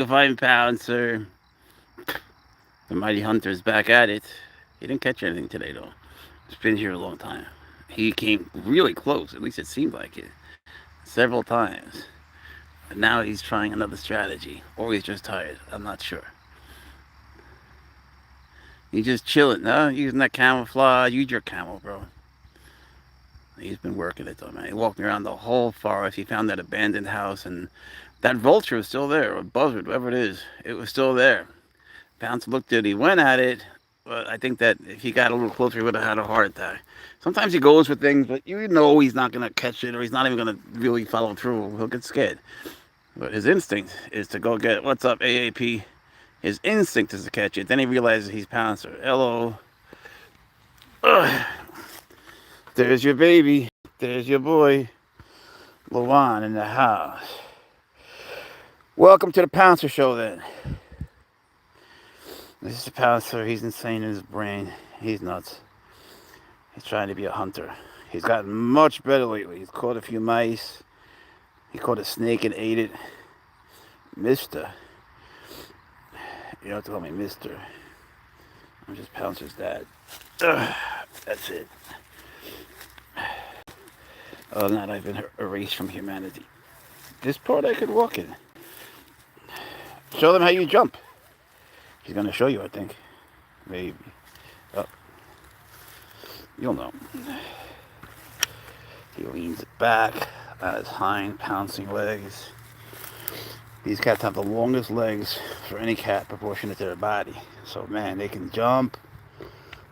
Divine Pouncer. The mighty hunter's back at it. He didn't catch anything today, though. He's been here a long time. He came really close, at least it seemed like it, several times. But now he's trying another strategy. Or he's just tired. I'm not sure. He's just chilling, no? Using that camouflage. Use your camo, bro. He's been working it, though, man. He walked around the whole forest. He found that abandoned house, and that vulture was still there, or buzzard, whatever it is. It was still there. Pounce looked at it. He went at it, but I think that if he got a little closer, he would have had a heart attack. Sometimes he goes for things, but you know he's not going to catch it, or he's not even going to really follow through. He'll get scared. But his instinct is to go get, what's up, AAP? His instinct is to catch it. Then he realizes he's Pouncer. Hello. Ugh. There's your baby. There's your boy. Lawan in the house. Welcome to the Pouncer Show, then. This is the Pouncer. He's insane in his brain. He's nuts. He's trying to be a hunter. He's gotten much better lately. He's caught a few mice. He caught a snake and ate it. Mister. You don't have to call me Mister. I'm just Pouncer's dad. That's it. Other than that, I've been erased from humanity. This part I could walk in. Show them how you jump. He's going to show you, I think. Maybe. Oh. You'll know. He leans back on his hind pouncing legs. These cats have the longest legs for any cat proportionate to their body. So, man, they can jump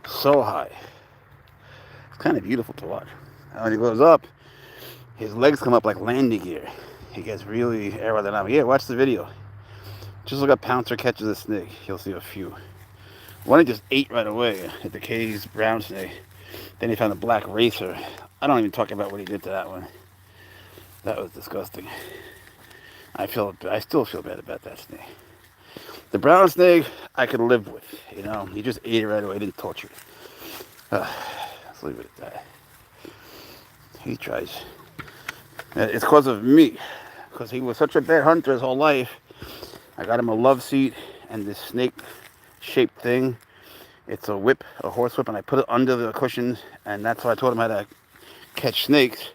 so high. It's kind of beautiful to watch. And when he goes up, his legs come up like landing gear. He gets really aerodynamic. Yeah, watch the video. Just look up Pouncer catches a snake. You'll see a few. One he just ate right away. At the K's brown snake. Then he found a black racer. I don't even talk about what he did to that one. That was disgusting. I still feel bad about that snake. The brown snake I could live with. You know, he just ate it right away. He didn't torture it. Let's leave it at that. He tries. It's because of me. Because he was such a bad hunter his whole life. I got him a love seat and this snake-shaped thing. It's a whip, a horse whip, and I put it under the cushions, and that's why I taught him how to catch snakes.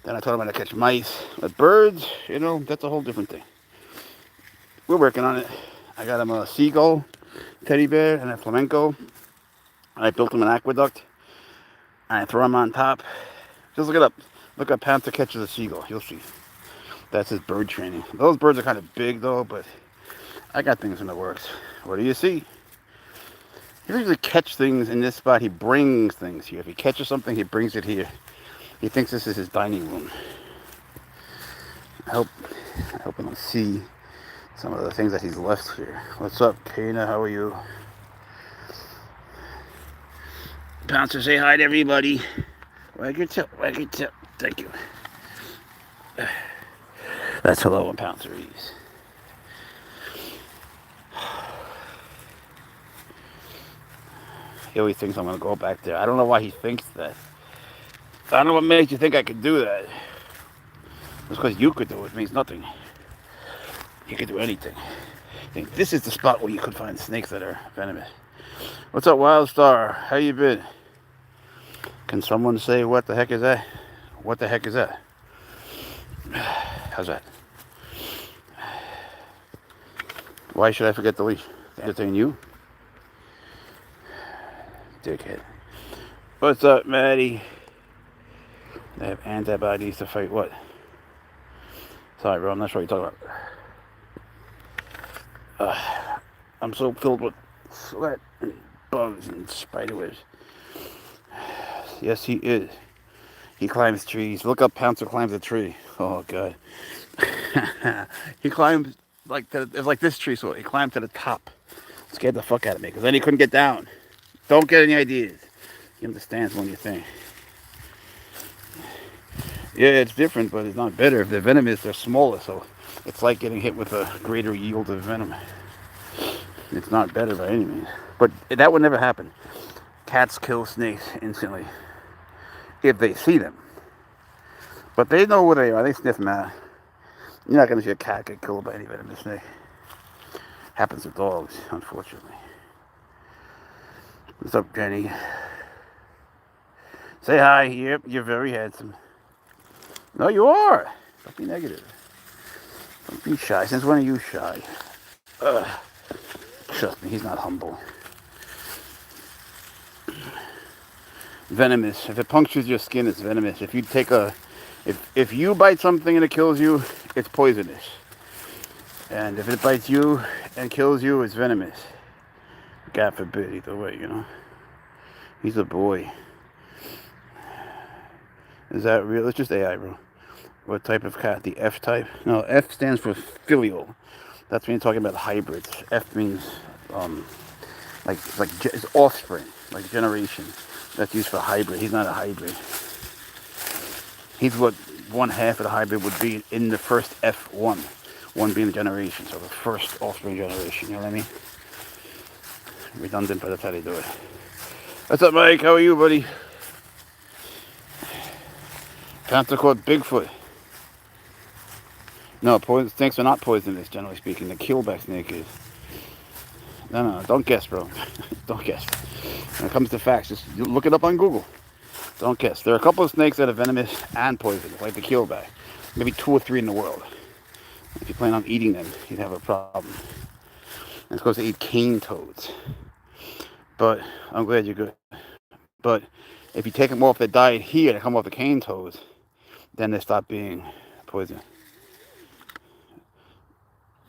Then I taught him how to catch mice. But birds, you know, that's a whole different thing. We're working on it. I got him a seagull teddy bear and a flamenco. I built him an aqueduct, and I throw him on top. Just look it up. Look up Pouncer catches a seagull. You'll see. That's his bird training. Those birds are kind of big, though, but I got things in the works. What do you see? He doesn't usually catch things in this spot. He brings things here. If he catches something, he brings it here. He thinks this is his dining room. I hope I don't see some of the things that he's left here. What's up, Kana? How are you? Pouncer, say hi to everybody. Wag your tail. Wag your tail. Thank you. That's hello and Pouncer is. He always thinks I'm going to go back there. I don't know why he thinks that. I don't know what makes you think I could do that. Just because you could do it means nothing. You could do anything. I think this is the spot where you could find snakes that are venomous. What's up, Wildstar? How you been? Can someone say what the heck is that? What the heck is that? How's that? Why should I forget the leash? To entertain you? Dickhead. What's up, Maddie? They have antibodies to fight what? Sorry, bro, I'm not sure what you're talking about. I'm so filled with sweat and bugs and spiderwebs. Yes, he is. He climbs trees. Look up Pouncer climbs a tree. Oh, God. He climbs it's like this tree, so he climbed to the top. Scared the fuck out of me, because then he couldn't get down. Don't get any ideas. He understands one you think. Yeah, it's different, but it's not better. If they're venomous, they're smaller, so it's like getting hit with a greater yield of venom. It's not better by any means. But that would never happen. Cats kill snakes instantly if they see them. But they know where they are. They sniff them out. You're not going to see a cat get killed by any venomous snake. Happens to dogs, unfortunately. What's up, Jenny? Say hi. Yep, you're very handsome. No, you are. Don't be negative. Don't be shy. Since when are you shy? Ugh. Trust me, he's not humble. Venomous. If it punctures your skin, it's venomous. If you take a, if you bite something and it kills you, it's poisonous. And if it bites you and kills you, it's venomous. God forbid, either way, you know. He's a boy. Is that real? It's just AI, bro. What type of cat? The F type? No, F stands for filial. That's when you're talking about hybrids. F means like it's offspring, like generation. That's used for hybrid. He's not a hybrid. He's what one half of the hybrid would be in the first F1. One being the generation, so the first offspring generation. You know what I mean? Redundant, but that's how they do it. What's up, Mike? How are you, buddy? Pouncer caught Bigfoot. No, snakes are not poisonous, generally speaking. The keelback snake is. No, don't guess, bro. Don't guess. When it comes to facts, just look it up on Google. Don't guess. There are a couple of snakes that are venomous and poisonous, like the keelback. Maybe 2 or 3 in the world. If you plan on eating them, you'd have a problem. And it's supposed to eat cane toads. But I'm glad you're good. But if you take them off the diet here, they come off the cane toads, then they stop being poison.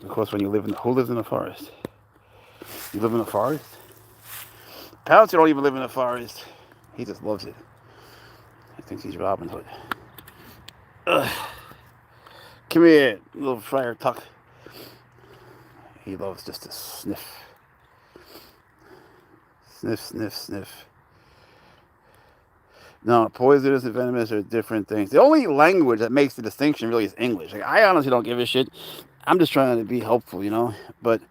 Of course, when you live in, who lives in the forest? You live in the forest? Pouncer don't even live in the forest. He just loves it. He thinks he's Robin Hood. Ugh. Come here, little Friar Tuck. He loves just to sniff. Sniff, sniff, sniff. No, poisonous and venomous are different things. The only language that makes the distinction really is English. Like, I honestly don't give a shit. I'm just trying to be helpful, you know? But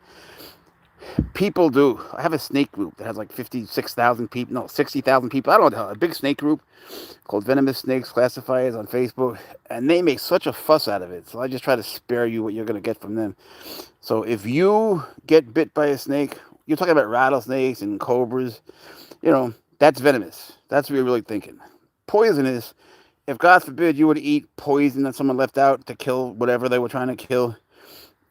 people do. I have a snake group that has like 56,000 people. No, 60,000 people. I don't know. A big snake group called Venomous Snakes Classifiers on Facebook. And they make such a fuss out of it. So I just try to spare you what you're going to get from them. So if you get bit by a snake, you're talking about rattlesnakes and cobras, you know, that's venomous. That's what you're really thinking. Poisonous, if God forbid you were to eat poison that someone left out to kill whatever they were trying to kill,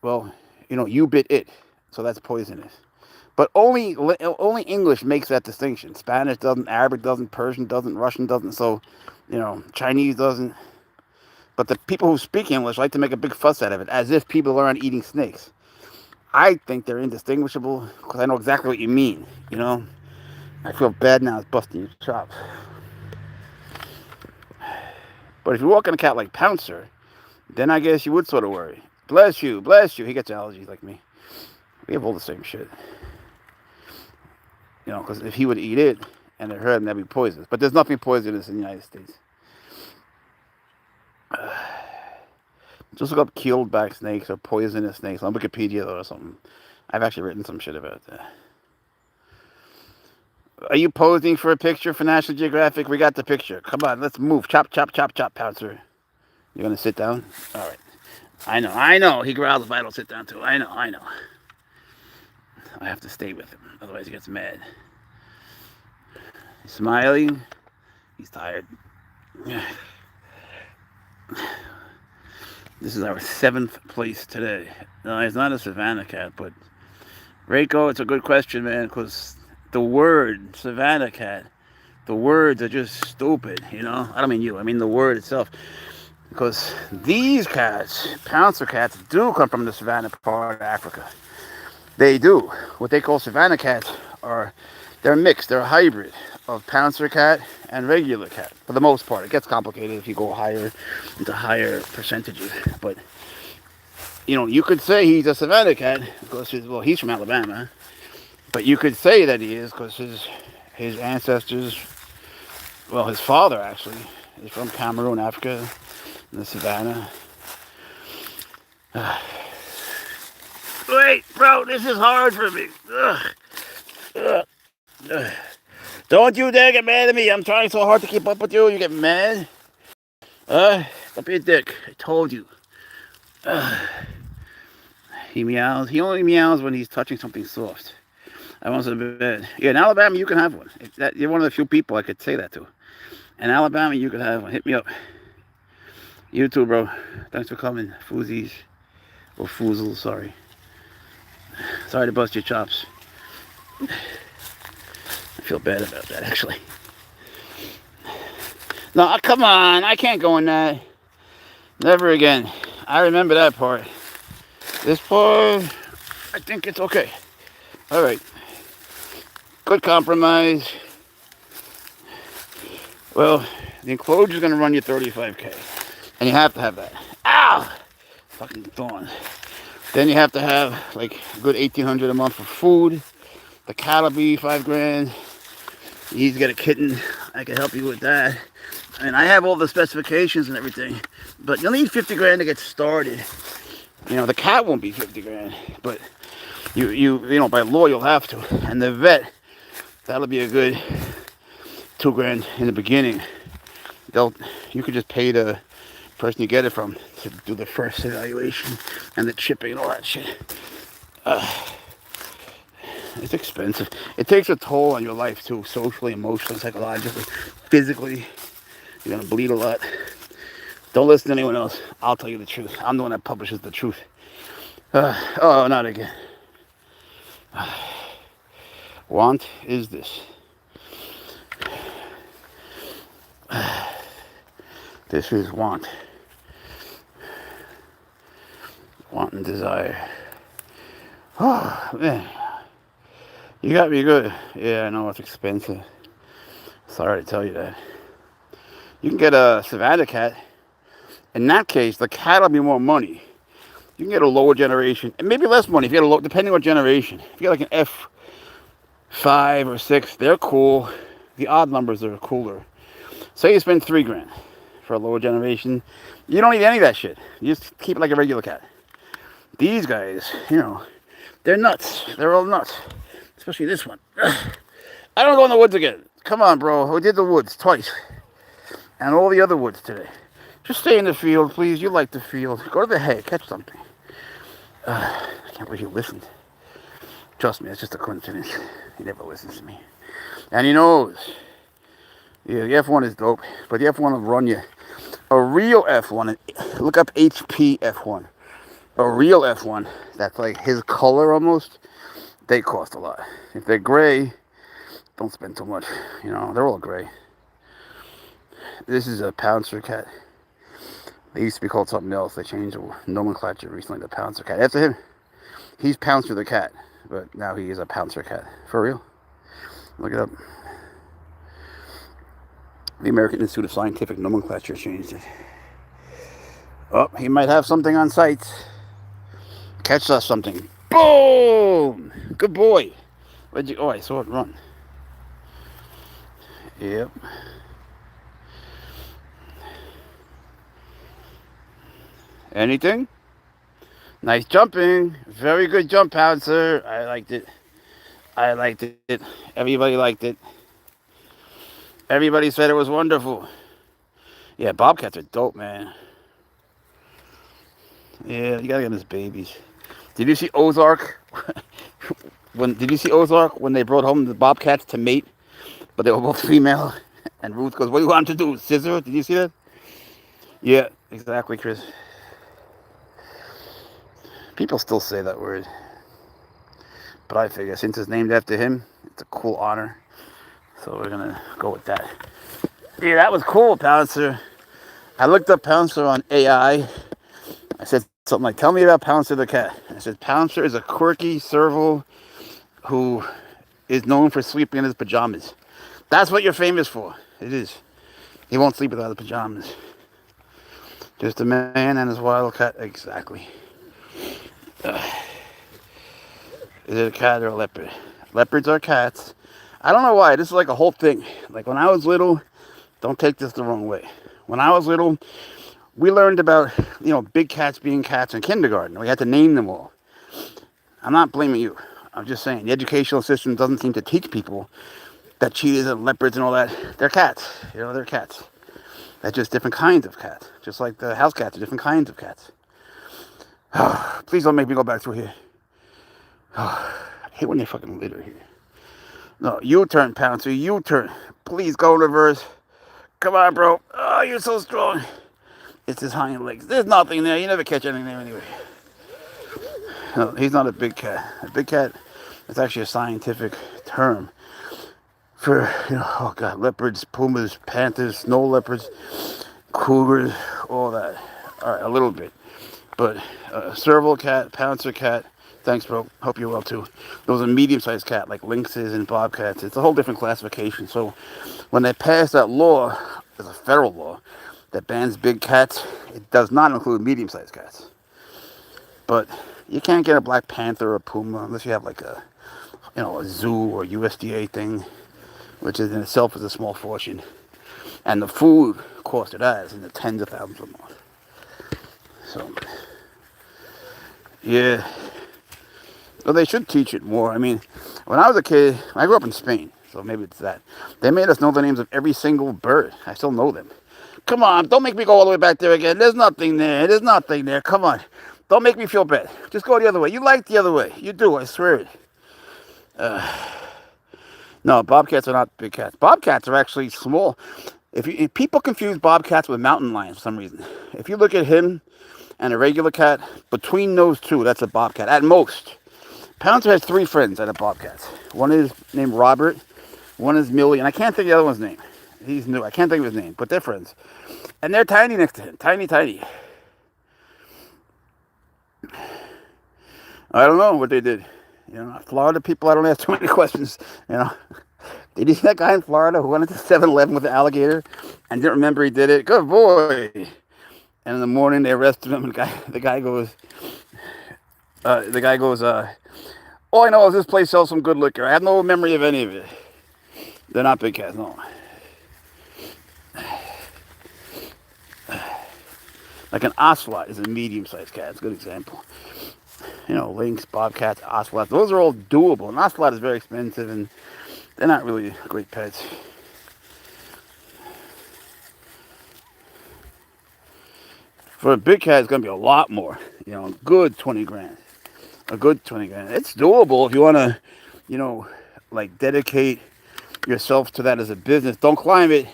well, you know, you bit it. So that's poisonous. But only English makes that distinction. Spanish doesn't, Arabic doesn't, Persian doesn't, Russian doesn't, so, you know, Chinese doesn't. But the people who speak English like to make a big fuss out of it, as if people aren't eating snakes. I think they're indistinguishable because I know exactly what you mean, you know? I feel bad now it's busting your chops. But if you're walking a cat like Pouncer, then I guess you would sort of worry. Bless you, bless you. He gets allergies like me. We have all the same shit. You know, because if he would eat it and it hurt him, that'd be poisonous. But there's nothing poisonous in the United States. Just look up keelback snakes or poisonous snakes on Wikipedia or something. I've actually written some shit about that. Are you posing for a picture for National Geographic? We got the picture. Come on, let's move. Chop, chop, chop, chop, Pouncer. You're going to sit down? All right. I know. He growls if I don't sit down too. I know. I have to stay with him. Otherwise he gets mad. He's smiling. He's tired. This is our 7th place today. No, he's not a Savannah cat, but Reiko, it's a good question, man, because the word Savannah cat, the words are just stupid, you know? I don't mean you, I mean the word itself. Because these cats, Pouncer cats, do come from the Savannah part of Africa. They do. What they call Savannah cats they're mixed, they're a hybrid of Pouncer cat and regular cat, for the most part. It gets complicated if you go into higher percentages. But, you know, you could say he's a Savannah cat, because he's from Alabama. But you could say that he is because his ancestors, his father actually, is from Cameroon, Africa, in the Savannah. Wait, bro, this is hard for me. Don't you dare get mad at me. I'm trying so hard to keep up with you. You get mad? Don't be a dick. I told you. He meows. He only meows when he's touching something soft. I want to bed. Yeah, in Alabama, you can have one. You're one of the few people I could say that to. In Alabama, you can have one. Hit me up. You too, bro. Thanks for coming. Foozies. Or Foozles, sorry. Sorry to bust your chops. I feel bad about that, actually. No, come on. I can't go in that. Never again. I remember that part. This part, I think it's okay. All right. Good compromise. Well, the enclosure is going to run you $35K. And you have to have that. Ow! Fucking thorn. Then you have to have like a good $1,800 a month for food. The cat will be $5,000. You need to get a kitten. I can help you with that. And I have all the specifications and everything. But you'll need $50,000 to get started. You know, the cat won't be $50,000. But you know, by law you'll have to. And the vet, that'll be a good $2,000 in the beginning. You could just pay the person you get it from to do the first evaluation and the chipping and all that shit. It's expensive. It takes a toll on your life too, socially, emotionally, psychologically, physically. You're gonna bleed a lot. Don't listen to anyone else. I'll tell you the truth. I'm the one that publishes the truth. Oh, not again. Want is this. This is want. Want and desire. Oh, man. You got me good. Yeah, I know it's expensive. Sorry to tell you that. You can get a Savannah cat. In that case, the cat will be more money. You can get a lower generation, and maybe less money if you get a low, depending on generation. If you get like an F5 or 6, they're cool. The odd numbers are cooler. Say you spend $3,000 for a lower generation. You don't need any of that shit. You just keep it like a regular cat. These guys, you know, they're nuts. They're all nuts. Especially this one. I don't go in the woods again. Come on, bro. We did the woods twice. And all the other woods today. Just stay in the field, please. You like the field. Go to the hay. Catch something. I can't believe you listened. Trust me, it's just a coincidence. He never listens to me. And he knows. Yeah, the F1 is dope. But the F1 will run you. A real F1. Look up HP F1. A real F1. That's like his color almost. They cost a lot. If they're gray, don't spend too much. You know, they're all gray. This is a Pouncer cat. They used to be called something else. They changed the nomenclature recently to Pouncer cat. After him, he's Pouncer the cat. But now he is a Pouncer cat. For real. Look it up. The American Institute of Scientific Nomenclature changed it. Oh, he might have something on site. Catch us something. Boom! Good boy. Where'd you... Oh, I saw it run. Yep. Anything? Nice jumping. Very good jump, Pouncer. I liked it. I liked it. Everybody liked it. Everybody said it was wonderful. Yeah, bobcats are dope, man. Yeah, you gotta get them as babies. Did you see Ozark? Did you see Ozark when they brought home the bobcats to mate, but they were both female? And Ruth goes, "What do you want to do? Scissor?" Did you see that? Yeah, exactly, Chris. People still say that word, but I figure since it's named after him, it's a cool honor. So we're gonna go with that. Yeah, that was cool, Pouncer. I looked up Pouncer on AI. I said something like, "Tell me about Pouncer the cat." I said, "Pouncer is a quirky serval who is known for sleeping in his pajamas." That's what you're famous for. It is. He won't sleep without his pajamas. Just a man and his wild cat. Exactly. Is it a cat or a leopard? Leopards are cats. I don't know why. This is like a whole thing. Like when I was little, don't take this the wrong way. When I was little, we learned about, you know, big cats being cats in kindergarten. We had to name them all. I'm not blaming you. I'm just saying the educational system doesn't seem to teach people that cheetahs and leopards and all that, they're cats. You know, they're cats. They're just different kinds of cats. Just like the house cats are different kinds of cats. Please don't make me go back through here. I hate when they fucking litter here. No, U-turn, Pouncer, U-turn. Please go reverse. Come on, bro. Oh, you're so strong. It's his hind legs. There's nothing there. You never catch anything there anyway. No, he's not a big cat. A big cat is actually a scientific term for, oh God, leopards, pumas, panthers, snow leopards, cougars, all that. All right, a little bit. But serval cat, pouncer cat, thanks, bro. Hope you're well, too. Those are medium-sized cat, like lynxes and bobcats. It's a whole different classification. So when they passed that law, there's a federal law that bans big cats. It does not include medium-sized cats. But you can't get a black panther or a puma unless you have like a zoo or USDA thing, which is in itself is a small fortune. And the food cost of that is in the tens of thousands a month. So, yeah. Well, they should teach it more. I mean, when I was a kid, I grew up in Spain, so maybe it's that. They made us know the names of every single bird. I still know them. Come on, don't make me go all the way back there again. There's nothing there. There's nothing there. Come on. Don't make me feel bad. Just go the other way. You like the other way. You do, I swear it. No, bobcats are not big cats. Bobcats are actually small. If people confuse bobcats with mountain lions for some reason. If you look at him and a regular cat, between those two, that's a bobcat. At most. Pouncer has 3 friends that are bobcats. One is named Robert. One is Millie. And I can't think of the other one's name. He's new. I can't think of his name. But they're friends. And they're tiny next to him. Tiny, tiny. I don't know what they did. Florida people, I don't ask too many questions. Did you see that guy in Florida who went into 7-Eleven with an alligator and didn't remember he did it? Good boy. And in the morning they arrested him, and the guy goes, all I know is this place sells some good liquor. I have no memory of any of it. They're not big cats, no. Like an ocelot is a medium-sized cat. It's a good example. Lynx, bobcats, ocelots. Those are all doable. An ocelot is very expensive, and they're not really great pets. For a big cat, it's going to be a lot more. A good 20 grand. A good 20 grand. It's doable if you want to, dedicate yourself to that as a business. Don't climb it.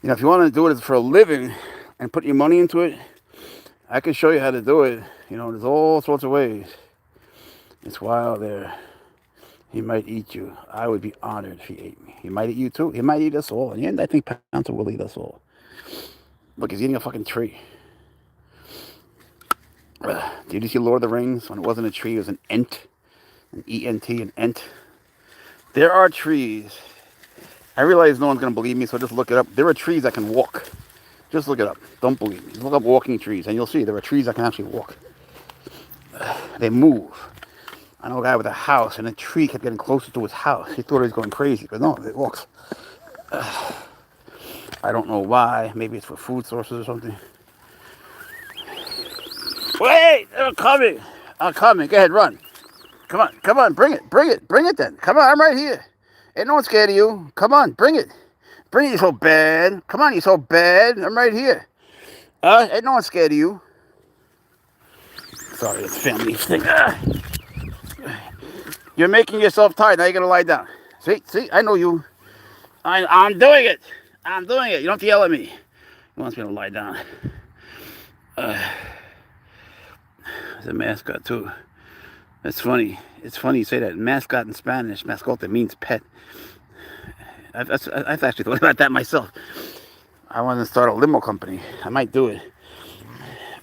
If you want to do it for a living and put your money into it, I can show you how to do it. There's all sorts of ways. It's wild there. He might eat you. I would be honored if he ate me. He might eat you too. He might eat us all. In the end, I think Pouncer will eat us all. Look, he's eating a fucking tree. Did you see Lord of the Rings? When it wasn't a tree, it was an ent. An E-N-T, an ent. There are trees. I realize no one's going to believe me, so just look it up. There are trees that can walk. Just look it up. Don't believe me. Just look up walking trees, and you'll see there are trees that can actually walk. They move. I know a guy with a house, and a tree kept getting closer to his house. He thought he was going crazy, but no, it walks. I don't know why. Maybe it's for food sources or something. Wait! They're coming! I'm coming. Go ahead, run. Come on, bring it then. Come on, I'm right here. Ain't no one scared of you. Come on, bring it. Bring it, you so bad. Come on, you so bad. I'm right here. Ain't no one scared of you. Sorry, it's a family thing. You're making yourself tired. Now you're going to lie down. See, I know you. I'm doing it. You don't have to yell at me. He wants me to lie down. There's a mascot, too. That's funny. It's funny you say that. Mascot in Spanish, mascote, means pet. I've actually thought about that myself. I want to start a limo company. I might do it.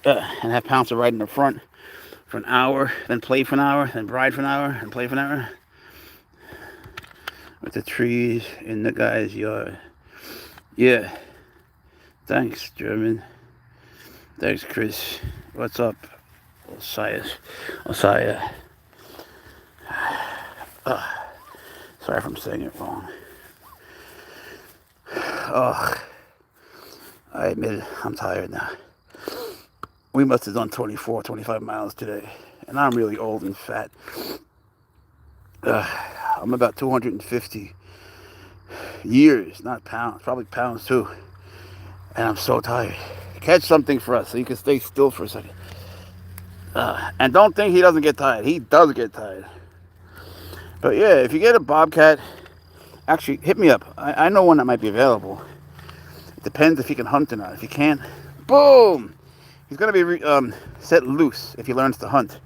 And have Pouncer ride in the front for an hour, then play for an hour, then ride for an hour, and play for an hour. With the trees in the guy's yard. Yeah. Thanks, German. Thanks, Chris. What's up, Osiah? Sorry if I'm saying it wrong. Oh, I admit it, I'm tired now. We must have done 24, 25 miles today. And I'm really old and fat. I'm about 250 years, not pounds, probably pounds too. And I'm so tired. Catch something for us so you can stay still for a second. And don't think he doesn't get tired. He does get tired. But yeah, if you get a bobcat, actually hit me up. I know one that might be available. It depends if he can hunt or not. If he can't, boom! He's going to be set loose if he learns to hunt.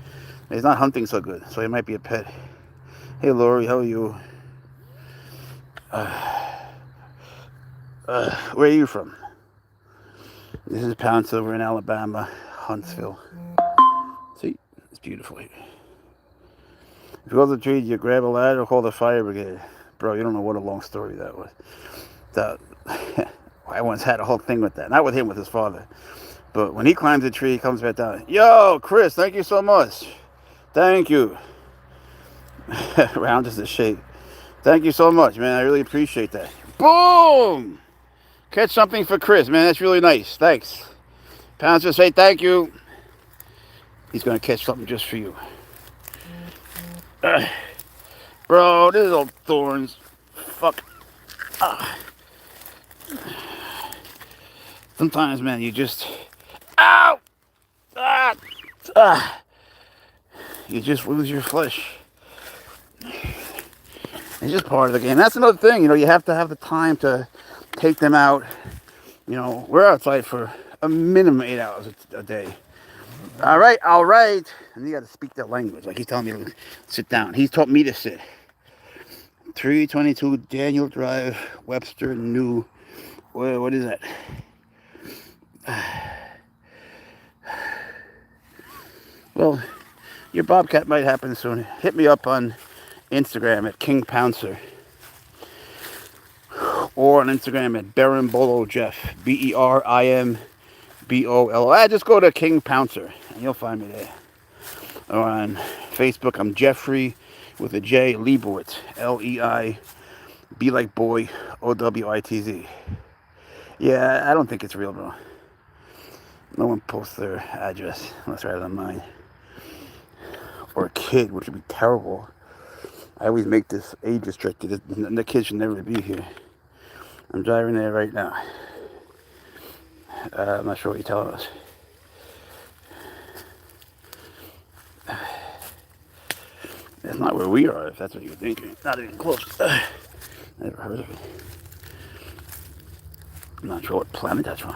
He's not hunting so good, so he might be a pet. Hey, Lori, how are you? Where are you from? This is Pouncer. We're in Alabama, Huntsville. See, it's beautiful here. If you go to the trees, you grab a ladder or call the fire brigade. Bro, you don't know what a long story that was. I once had a whole thing with that. Not with him, with his father. But when he climbs the tree, he comes back down. Yo, Chris, thank you so much. Thank you. Round is the shape. Thank you so much, man. I really appreciate that. Boom! Catch something for Chris, man. That's really nice. Thanks. Pouncer, say thank you. He's going to catch something just for you. Bro, this is all thorns. Fuck. Sometimes, man, you just... Ow! You just lose your flesh. It's just part of the game. That's another thing, you have to have the time to take them out. We're outside for a minimum 8 hours a day. All right. And you got to speak that language. Like he's telling me to sit down. He's taught me to sit. 322 Daniel Drive, Webster, New. What is that? Well, your bobcat might happen soon. Hit me up on Instagram at King Pouncer. Or on Instagram at Berimbolo Jeff. BERIMBOLO. Just go to King Pouncer and you'll find me there. Or on Facebook, I'm Jeffrey with a J, Leibowitz. LEI, B like boy, OWITZ. Yeah, I don't think it's real, bro. No one posts their address unless rather than mine. Or a kid, which would be terrible. I always make this age restricted. The kids should never be here. I'm driving there right now. I'm not sure what you're telling us. That's not where we are, if that's what you're thinking. Not even close. Never heard of it. I'm not sure what planet that's from.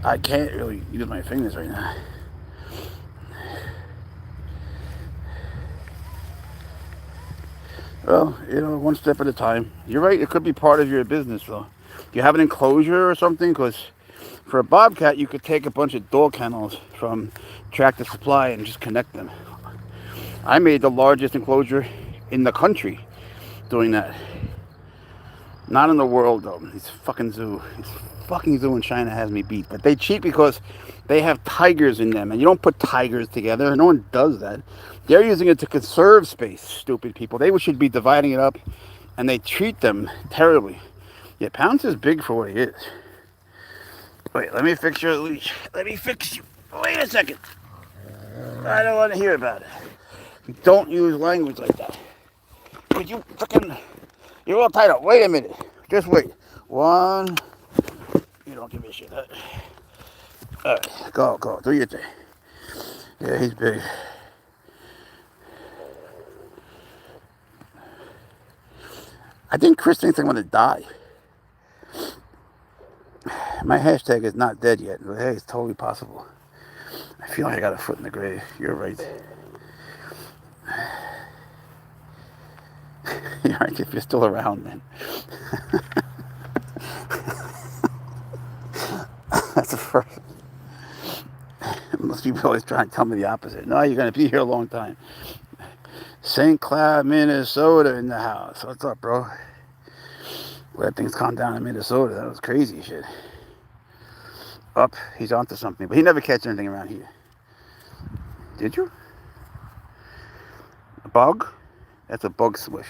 I can't really use my fingers right now. Well, one step at a time. You're right, it could be part of your business, though. Do you have an enclosure or something? Because for a bobcat, you could take a bunch of dog kennels from Tractor Supply and just connect them. I made the largest enclosure in the country doing that. Not in the world, though. This fucking zoo in China has me beat. But they cheat because they have tigers in them. And you don't put tigers together. No one does that. They're using it to conserve space, stupid people. They should be dividing it up. And they treat them terribly. Yeah, Pouncer's big for what he is. Wait, let me fix your leash. Let me fix you. Wait a second. I don't want to hear about it. Don't use language like that. Could you fucking... You're all tied up. Wait a minute. Just wait. One. You don't give a shit. All right. Go. Do your thing. Yeah, he's big. I think Chris thinks I'm going to die. My hashtag is not dead yet, but hey, it's totally possible. I feel like I got a foot in the grave. You're right. You're right, if you're still around, man. That's the first. Most people always try and tell me the opposite. No, you're going to be here a long time. St. Cloud, Minnesota in the house. What's up, bro? Glad things calmed down in Minnesota. That was crazy shit. Up, he's onto something. But he never catches anything around here. Did you? A bug? That's a bug swish.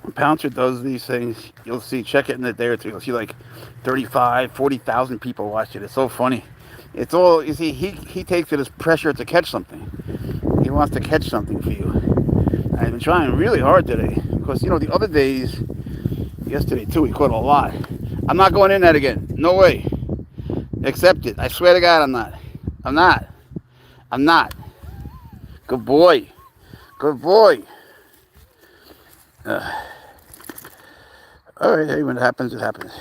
When Pouncer does these things, you'll see, check it in a day or two, you'll see like 35, 40,000 people watch it. It's so funny. It's all, you see, he takes it as pressure to catch something. wants to catch something for you. I've been trying really hard today because, the other days, yesterday too, we caught a lot. I'm not going in that again. No way. Accept it. I swear to God, I'm not. I'm not. I'm not. Good boy. Good boy. All right, hey, when it happens, it happens.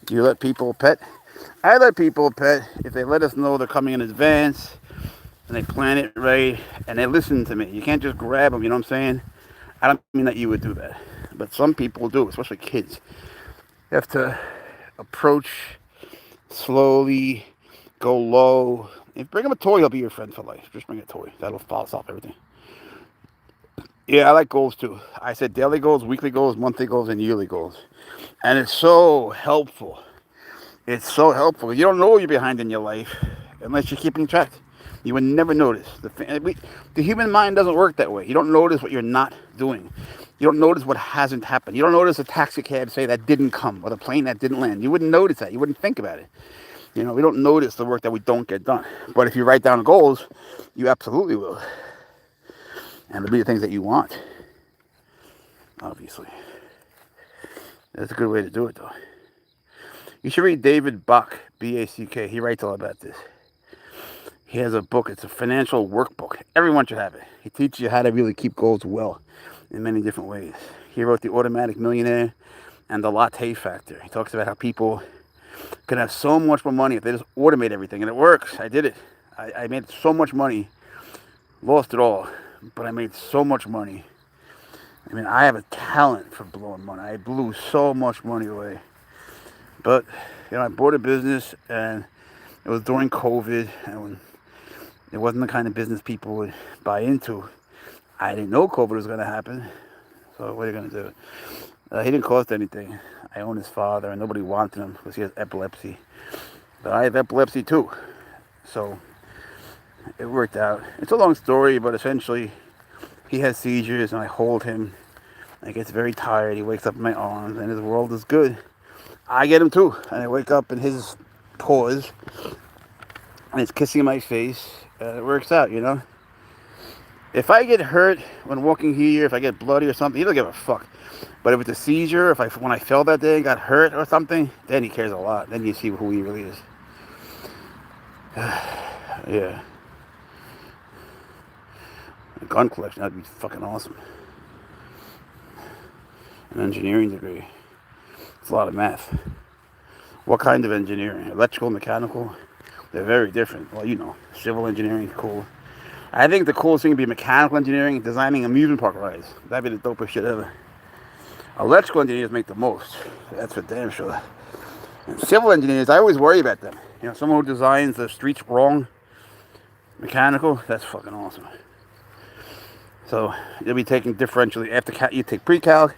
Do you let people pet? I let people pet if they let us know they're coming in advance and they plan it right and they listen to me. You can't just grab them, you know what I'm saying? I don't mean that you would do that, but some people do, especially kids. You have to approach slowly, go low. If bring him a toy, he'll be your friend for life. Just bring a toy. That'll solve everything. Yeah, I like goals too. I said daily goals, weekly goals, monthly goals, and yearly goals. And it's so helpful. It's so helpful. You don't know you're behind in your life unless you're keeping track. You would never notice. The human mind doesn't work that way. You don't notice what you're not doing. You don't notice what hasn't happened. You don't notice a taxi cab say that didn't come or the plane that didn't land. You wouldn't notice that. You wouldn't think about it. We don't notice the work that we don't get done. But if you write down goals, you absolutely will. And it'll be the things that you want, obviously. That's a good way to do it, though. You should read David Bach, B-A-C-K. He writes all about this. He has a book. It's a financial workbook. Everyone should have it. He teaches you how to really keep goals well in many different ways. He wrote The Automatic Millionaire and The Latte Factor. He talks about how people can have so much more money if they just automate everything. And it works. I did it. I made so much money. Lost it all. But I made so much money. I mean, I have a talent for blowing money. I blew so much money away. But, I bought a business, and it was during COVID, and when it wasn't the kind of business people would buy into. I didn't know COVID was going to happen. So what are you going to do? He didn't cost anything. I own his father, and nobody wanted him because he has epilepsy. But I have epilepsy too. So it worked out. It's a long story, but essentially he has seizures, and I hold him. And he gets very tired. He wakes up in my arms, and his world is good. I get him too. And I wake up in his paws, and he's kissing my face. It works out, If I get hurt when walking here, if I get bloody or something, he doesn't give a fuck. But if it's a seizure, when I fell that day and got hurt or something, then he cares a lot. Then you see who he really is. Yeah. A gun collection, that'd be fucking awesome. An engineering degree. It's a lot of math. What kind of engineering? Electrical, mechanical? They're very different. Well, civil engineering is cool. I think the coolest thing would be mechanical engineering, designing amusement park rides. That'd be the dopest shit ever. Electrical engineers make the most. That's for damn sure. And civil engineers, I always worry about them. Someone who designs the streets wrong. Mechanical, that's fucking awesome. So you'll be taking differentially after you take pre-calc,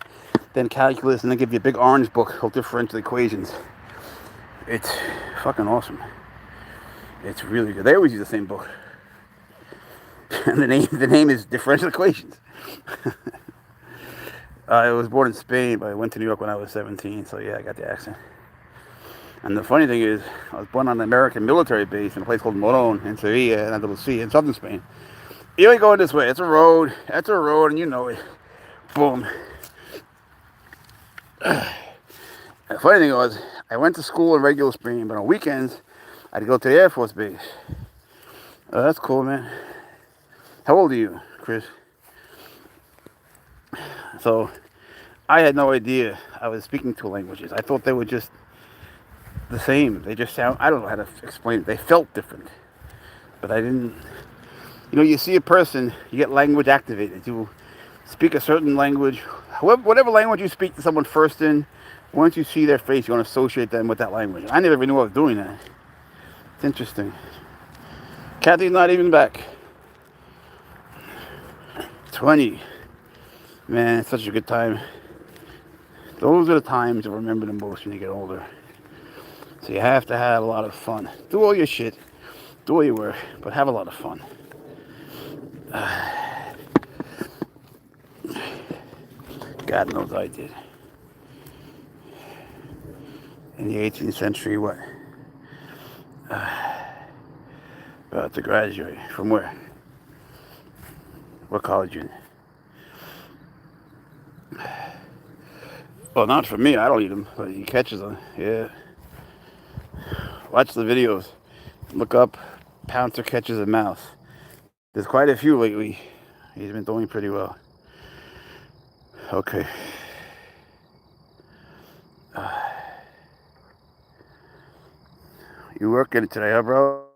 then calculus, and then give you a big orange book called differential equations. It's fucking awesome. It's really good. They always use the same book. And the name is differential equations. I was born in Spain, but I went to New York when I was 17, so yeah, I got the accent. And the funny thing is, I was born on an American military base in a place called Morón in Sevilla, in Andalusia, in southern Spain. You ain't going this way. It's a road. That's a road, and you know it. Boom. The funny thing was, I went to school in regular Spain, but on weekends, I'd go to the Air Force Base. Oh, that's cool, man. How old are you, Chris? So, I had no idea I was speaking two languages. I thought they were just the same. They just sound, I don't know how to explain it. They felt different. But I didn't, you see a person, you get language activated. You speak a certain language, whatever language you speak to someone first in, once you see their face, you want to associate them with that language. I never even knew I was doing that. It's interesting. Kathy's not even back. 20. Man, it's such a good time. Those are the times you remember the most when you get older. So you have to have a lot of fun. Do all your shit. Do all your work. But have a lot of fun. God knows I did. In the 18th century, what? About to graduate. From where? What college you in? Well, not for me. I don't eat them, but he catches them. Yeah. Watch the videos. Look up Pouncer catches a mouse. There's quite a few lately. He's been doing pretty well. Okay. You working today, huh, bro?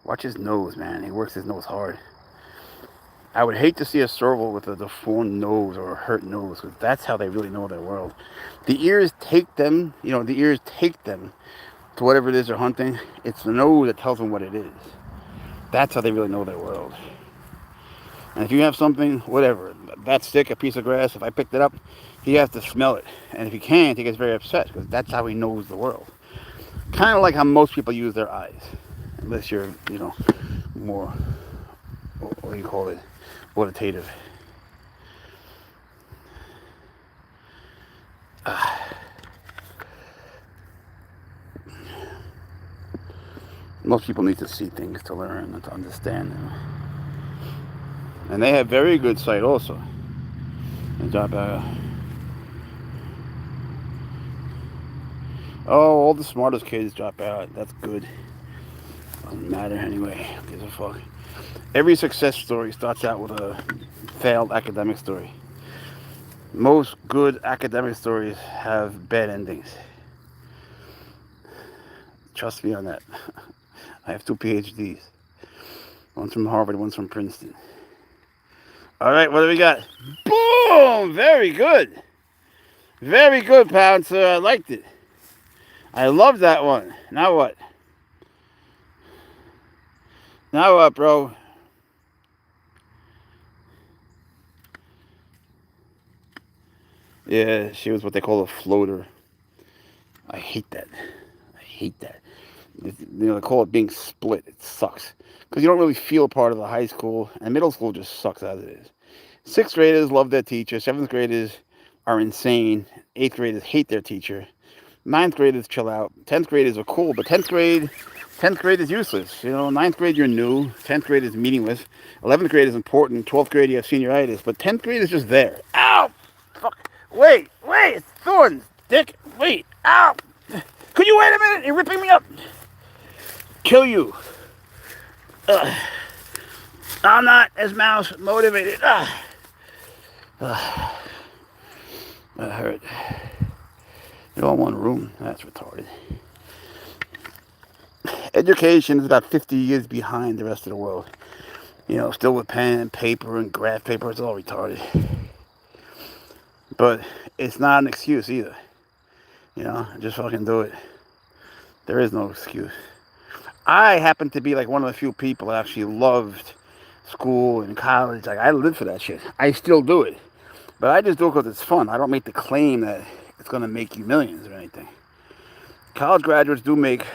Watch his nose, man. He works his nose hard. I would hate to see a serval with a deformed nose or a hurt nose, because that's how they really know their world. The ears take them, the ears take them to whatever it is they're hunting. It's the nose that tells them what it is. That's how they really know their world. And if you have something, whatever, that stick, a piece of grass, if I picked it up, he has to smell it. And if he can't, he gets very upset, because that's how he knows the world. Kind of like how most people use their eyes. Unless you're, more, what do you call it, auditative. Most people need to see things to learn and to understand them. And they have very good sight also. They drop out. Oh, all the smartest kids drop out. That's good. Doesn't matter anyway. Who gives a fuck? Every success story starts out with a failed academic story. Most good academic stories have bad endings. Trust me on that. I have 2 PhDs. One's from Harvard, one's from Princeton. All right, what do we got? Boom! Very good. Very good, Pouncer. I liked it. I love that one. Now what? Now what, bro? Yeah, she was what they call a floater. I hate that. They call it being split. It sucks. Because you don't really feel part of the high school, and middle school just sucks as it is. 6th graders love their teacher. 7th graders are insane. 8th graders hate their teacher. 9th graders chill out. 10th graders are cool, but 10th grade is useless. 9th grade you're new. 10th grade is meaningless. 11th grade is important. 12th grade you have senioritis. But 10th grade is just there. Ow! Fuck. Wait, it's thorns, dick. Wait, ow! Could you wait a minute? You're ripping me up. Kill you. I'm not as mouse motivated. That hurt. You're all in one room. That's retarded. Education is about 50 years behind the rest of the world. Still with pen and paper and graph paper. It's all retarded. But it's not an excuse either. Just fucking do it. There is no excuse. I happen to be like one of the few people that actually loved school and college. Like, I lived for that shit. I still do it. But I just do it because it's fun. I don't make the claim that it's going to make you millions or anything. College graduates do make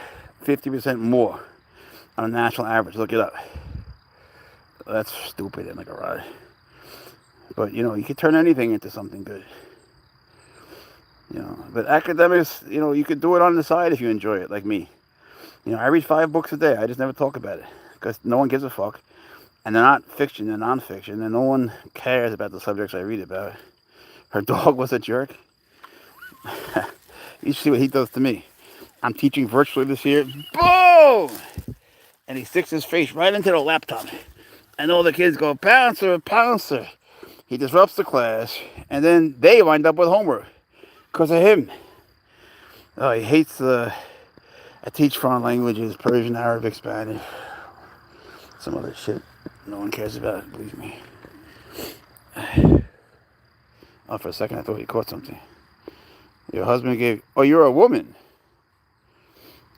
50% more on a national average. Look it up. That's stupid in the garage. But, you can turn anything into something good. But academics, you could do it on the side if you enjoy it, like me. I read 5 books a day. I just never talk about it because no one gives a fuck. And they're not fiction, they're nonfiction, and no one cares about the subjects I read about. Her dog was a jerk. You should see what he does to me. I'm teaching virtually this year. Boom! And he sticks his face right into the laptop. And all the kids go, Pouncer, Pouncer. He disrupts the class, and then they wind up with homework because of him. Oh, he hates I teach foreign languages, Persian, Arabic, Spanish, some other shit no one cares about it, believe me. Oh, for a second I thought you caught something. Your husband gave... Oh, you're a woman.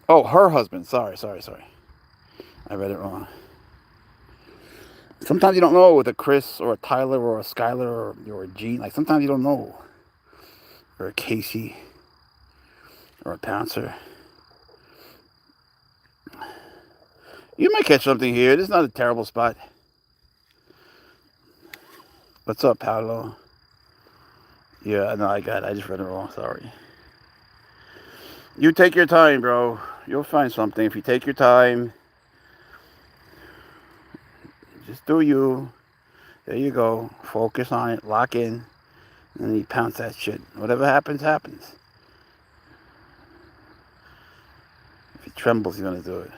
Oh, her husband. Sorry. I read it wrong. Sometimes you don't know with a Chris or a Tyler or a Skylar or a Gene. Like, sometimes you don't know. Or a Casey. Or a Pouncer. You might catch something here. This is not a terrible spot. What's up, Paolo? Yeah, no, I got it. I just read it wrong. Sorry. You take your time, bro. You'll find something. If you take your time, just do you. There you go. Focus on it. Lock in. And then you pounce that shit. Whatever happens, happens. If he trembles, he's going to do it.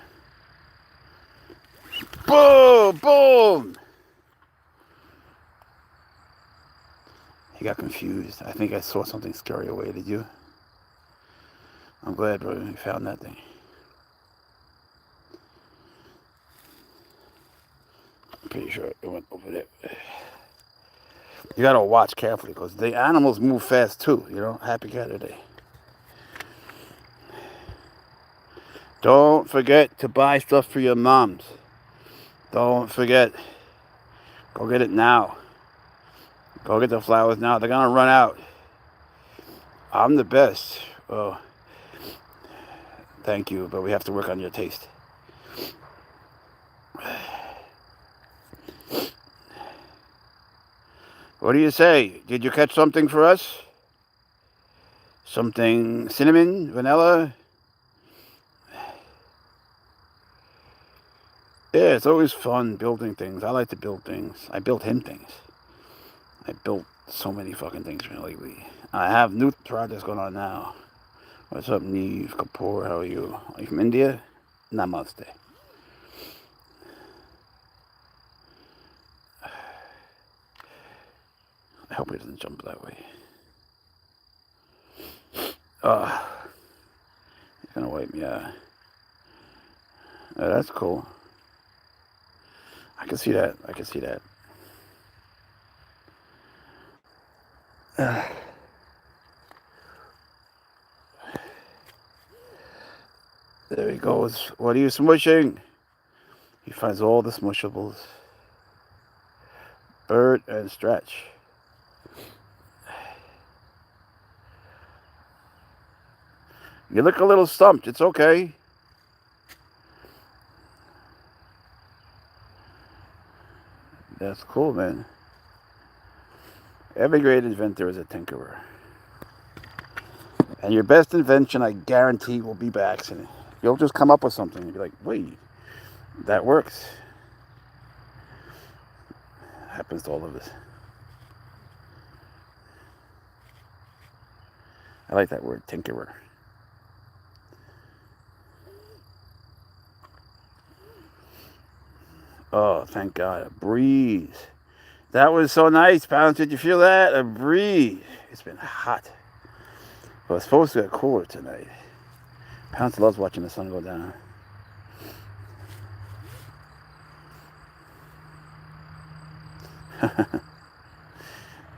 Boom! Boom! He got confused. I think I saw something scary away. Did you? I'm glad, bro, you found that thing. I'm pretty sure it went over there. You gotta watch carefully because the animals move fast too, you know? Happy cat day. Don't forget to buy stuff for your moms. Don't forget. Go get it now. Go get the flowers now. They're gonna run out. I'm the best. Oh, thank you, but we have to work on your taste. What do you say? Did you catch something for us? Something cinnamon, vanilla? Yeah, it's always fun building things. I like to build things. I built him things. I built so many fucking things lately. I have new projects going on now. What's up, Neve Kapoor? How are you? Are you from India? Namaste. I hope he doesn't jump that way. He's gonna wipe me out. Oh, that's cool. I can see that. I can see that. There he goes. What are you smushing? He finds all the smushables. Bird and stretch. You look a little stumped. It's okay. That's cool, man. Every great inventor is a tinkerer. And your best invention, I guarantee, will be by accident. You'll just come up with something and be like, wait, that works. Happens to all of us. I like that word, tinkerer. Oh, thank God. A breeze. That was so nice, Pouncer. Did you feel that? A breeze. It's been hot. But it's supposed to get cooler tonight. Pouncer loves watching the sun go down.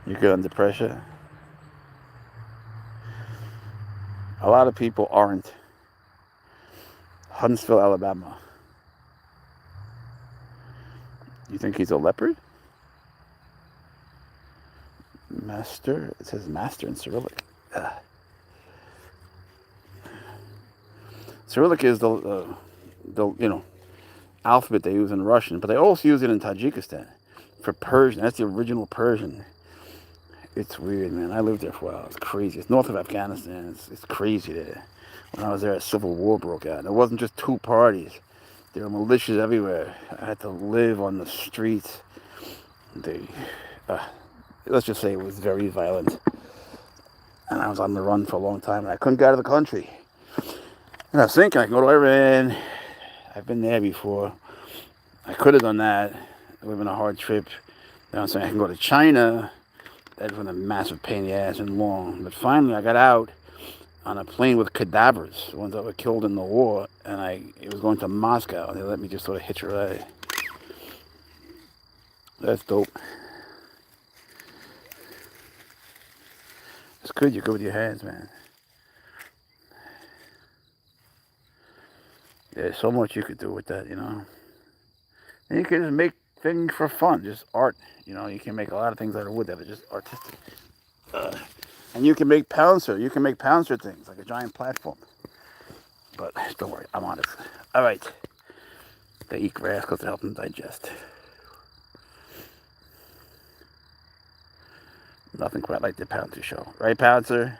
You good under pressure? A lot of people aren't. Huntsville, Alabama. You think he's a leopard? Master? It says master in Cyrillic. Cyrillic is the alphabet they use in Russian, but they also use it in Tajikistan for Persian. That's the original Persian. It's weird, man. I lived there for a while. It's crazy. It's north of Afghanistan. It's crazy there. When I was there, a civil war broke out. And it wasn't just two parties. There were militias everywhere. I had to live on the streets. Let's just say it was very violent. And I was on the run for a long time, and I couldn't get out of the country. And I was thinking, I can go to Iran. I've been there before. I could have done that. It would have been a hard trip. Then I was saying I can go to China. That was a massive pain in the ass and long. But finally, I got out on a plane with cadavers, the ones that were killed in the war, and it was going to Moscow. They let me just sort of hitch a ride. That's dope. It's good. You're good with your hands, man. There's so much you could do with that, you know. And you can just make things for fun, just art. You know, you can make a lot of things out of wood that are just artistic. And you can make Pouncer. You can make Pouncer things, like a giant platform. But don't worry, I'm on it. All right. They eat grass because it helps them digest. Nothing quite like the Pouncer show. Right, Pouncer?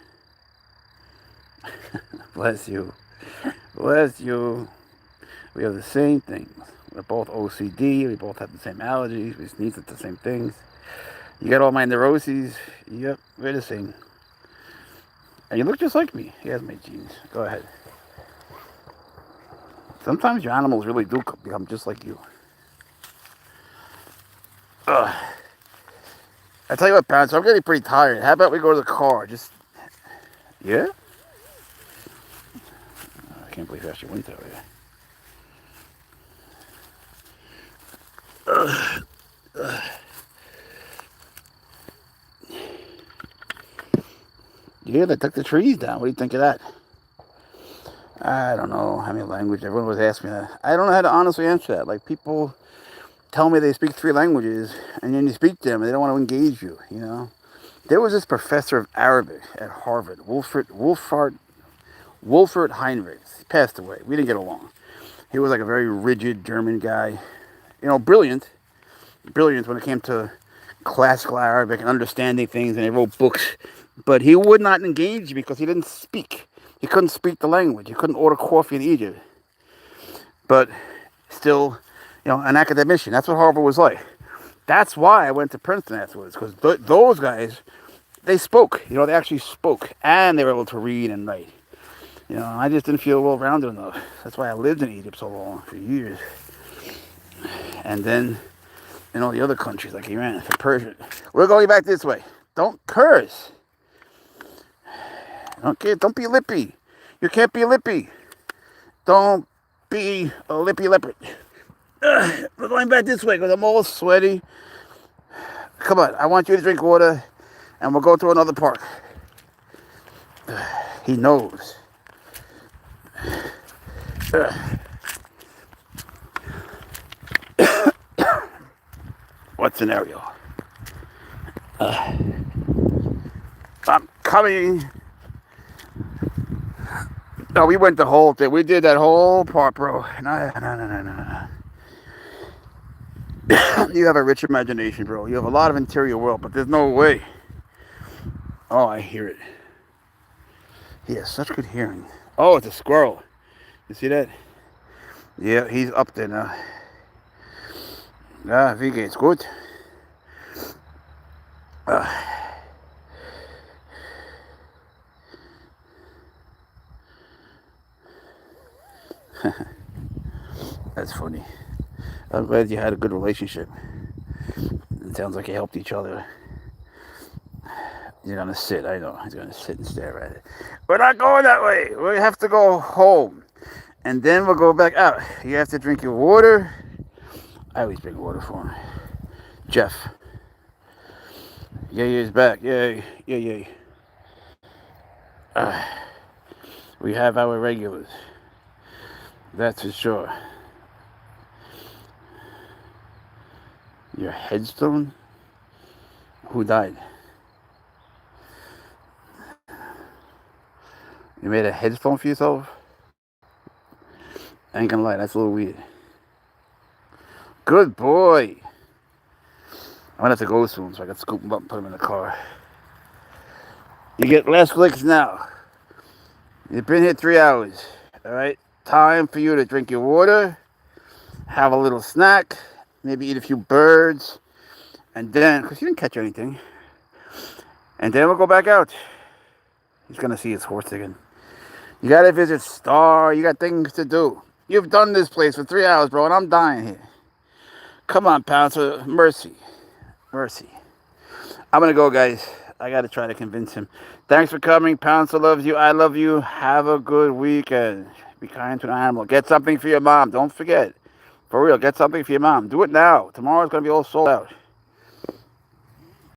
Bless you. Bless you. We have the same things. We're both OCD. We both have the same allergies. We sneeze at the same things. You got all my neuroses. Yep, we're the same. And you look just like me. He has my genes. Go ahead. Sometimes your animals really do become just like you. Ugh. I tell you what, Pouncer, I'm getting pretty tired. How about we go to the car? Just, yeah? I can't believe I actually went that way. Yeah, they took the trees down. What do you think of that? I don't know how many languages. Everyone was asking me that. I don't know how to honestly answer that. Like, people tell me they speak 3 languages, and then you speak to them, and they don't want to engage you, you know? There was this professor of Arabic at Harvard, Wolfert Heinrich. He passed away. We didn't get along. He was like a very rigid German guy. You know, brilliant when it came to classical Arabic and understanding things, and he wrote books. But he would not engage because he didn't speak. He couldn't speak the language. He couldn't order coffee in Egypt. But still, you know, an academician. That's what Harvard was like. That's why I went to Princeton afterwards, because those guys, they spoke. You know, they actually spoke, and they were able to read and write. You know, I just didn't feel well-rounded enough. That's why I lived in Egypt so long, for years. And then in all the other countries, like Iran, for Persia. We're going back this way. Don't curse. Don't be lippy. You can't be lippy. Don't be a lippy leopard. We're going back this way because I'm all sweaty. Come on, I want you to drink water, and we'll go to another park. He knows. What scenario? I'm coming. No, we went the whole thing. We did that whole part, bro. No. You have a rich imagination, bro. You have a lot of interior world, but there's no way. Oh, I hear it. He has such good hearing. Oh, it's a squirrel. You see that? Yeah, he's up there now. Ja, wie geht's? Gut? That's funny. I'm glad you had a good relationship. It sounds like you helped each other. You're gonna sit, I know. He's gonna sit and stare at it. We're not going that way. We have to go home. And then we'll go back out. You have to drink your water. I always bring water for him. Jeff. Yeah, he's back. Yay. We have our regulars. That's for sure. Your headstone? Who died? You made a headstone for yourself? I ain't gonna lie, that's a little weird. Good boy. I'm gonna have to go soon, so I can scoop him up and put him in the car. You get last licks now. You've been here 3 hours. Alright? Time for you to drink your water, have a little snack, maybe eat a few birds, and then, because you didn't catch anything, and then we'll go back out. He's gonna see his horse again. You gotta visit Star. You got things to do. You've done this place for 3 hours, bro, and I'm dying here. Come on, Pouncer. Mercy. I'm gonna go, guys. I gotta try to convince him. Thanks for coming. Pouncer loves you. I love you. Have a good weekend. Be kind to an animal. Get something for your mom. Don't forget. For real, get something for your mom. Do it now. Tomorrow's gonna be all sold out.